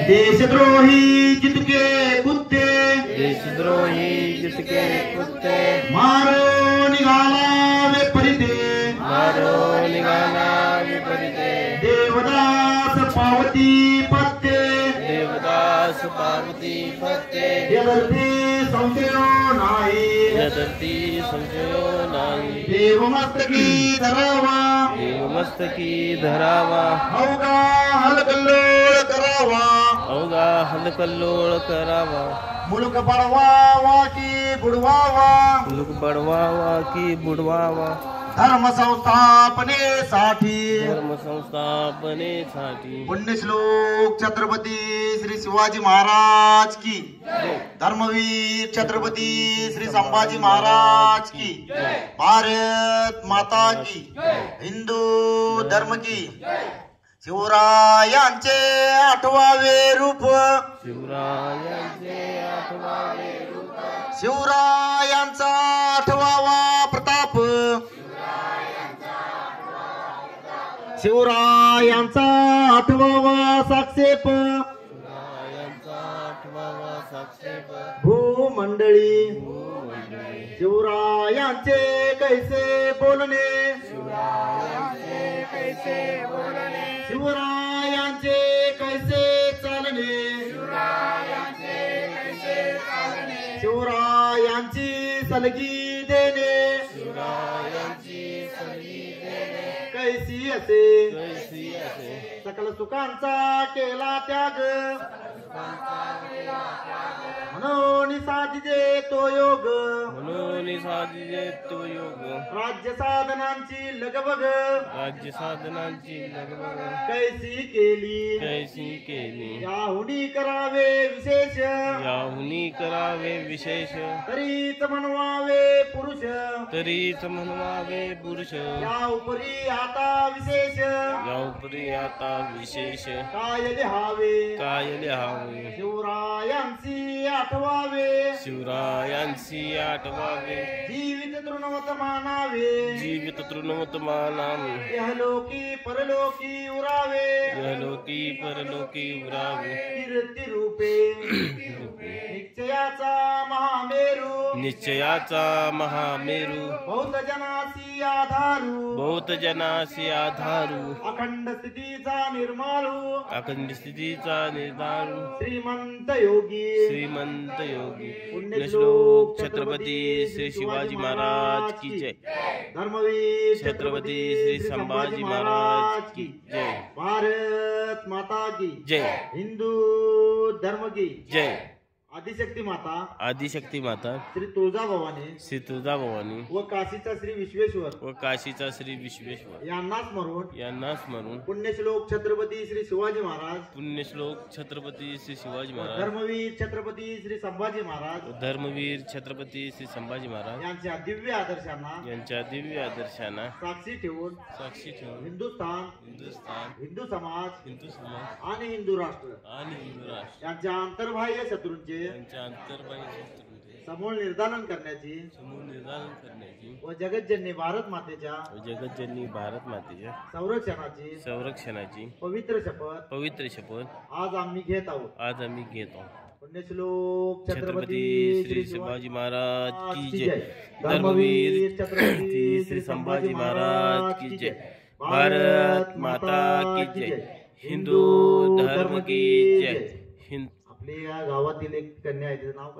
देशद्रोही जितके कुत्ते, देशद्रोही जितके कुत्ते, मारो निघाला वे परिते, मारो निघाला विपरीते, देवदास पावती पत्ते, देवदास पार्वती पत्ते, यदर्थी संशयो नाही, यदर्थी संशयो नाही, देवमस्तकी धरावा, देवमस्तकी धरावा, अवघा हलकल्लोळ करावा, अवघा हलकल्लोळ करावा, मुलुक बडवावा की बुडवावा, मुलूक बडवावा की बुडवावा, धर्म संस्थापनेसाठी धर्म संस्थापनेसाठी पुण्यश्लोक छत्रपती श्री शिवाजी महाराज की, धर्मवीर छत्रपती श्री संभाजी महाराज की, भारत माता की, हिंदू धर्म की, शिवरायांचे 8वे रूप, शिवरायांचे 8वे रूप, शिवरायांचा 8वा प्रताप, शिवरायांचा 8वा साक्षेप, शिवरायांचा 8वा साक्षेप, भूमंडळी भूमंडळी, शिवरायांचे कैसे बोलणे, शिवरायांचे कैसे बोलणे, शिवरायांचे कैसे चालणे, शिवरायांचे कैसे चालणे, शिवरायांची सलगी देणे, शिवरायांची सली देणे, कैसी असे कैसी असे, सकल सुखांचा केला त्याग, म्हणून साधिजे तो योग, म्हणून साधिजे तो योग, राज्य साधनांची लगबग राज्य साधनांची लगबग कैसी केली, कैसी केली, याहुनी करावे विशेष, याहुनी करावे विशेष, तरीच म्हणवावे पुरुष, तरीच म्हणवावे पुरुष, या उपरी आता विशेष, या उपरी आता विशेष, काय लिहावे, काय लिहावे, शिवरायांची आठवावे, शिवरायांची आठवावे, जीवित तृणवत मानावे, जीवित तृणवत मानावे, यहलोकी परलोकी उरावे, यलोकी परलोकी उरावे, कीर्ती रूपे निश्चयाचा महामेरू, निश्चयाचा महामेरू, बहुत जनासी आधारू, बहुत जनासी आधारू, अखंड स्थितीचा निर्मालू, अखंड स्थितीचा निर्धारू, श्रीमंत योगी, श्रीमंत योगी, पुण्यश्लोक छत्रपती श्री शिवाजी महाराज की जय, धर्मवीर छत्रपती श्री संभाजी महाराज की जय, भारत माता की जय, हिंदू धर्म की जय, आदिशक्ती माता, आदिशक्ती माता श्री तुळजाभवानी श्री तुळजाभवानी व काशीचा श्री विश्वेश्वर व काशीचा श्री विश्वेश्वर यांना स्मरून यांना स्मरून, पुण्यश्लोक छत्रपती श्री शिवाजी महाराज, पुण्यश्लोक छत्रपती श्री शिवाजी महाराज, धर्मवीर छत्रपती श्री संभाजी महाराज व धर्मवीर छत्रपती श्री संभाजी महाराज यांच्या दिव्य आदर्शांना यांच्या दिव्य आदर्शांना साक्षी ठेवून साक्षी ठेवून हिंदुस्थान, हिंदुस्थान, हिंदू समाज हिंदू समाज आणि हिंदू राष्ट्र आणि हिंदू राष्ट्र यांच्या अंतर्बाह्य शत्रूंचे यांच्या अंतर्बाह्य शत्रूंचे समूळ निर्दालन करण्याची समूळ निर्धारण करण्याची व जगतजननी भारत मातेच्या व जगतजननी भारत मातेच्या संरक्षणाची संरक्षणाची पवित्र शपथ पवित्र शपथ आज आम्ही घेत आहोत. आज आम्ही घेतो. पुण्यश्लोक छत्रपती श्री शिवाजी महाराज की जय, धर्मवीर छत्रपती श्री संभाजी महाराज की जय, भारत माता की जय, हिंदू धर्म की जय. आपल्या या गावातील एक कन्या आहे तिचं नाव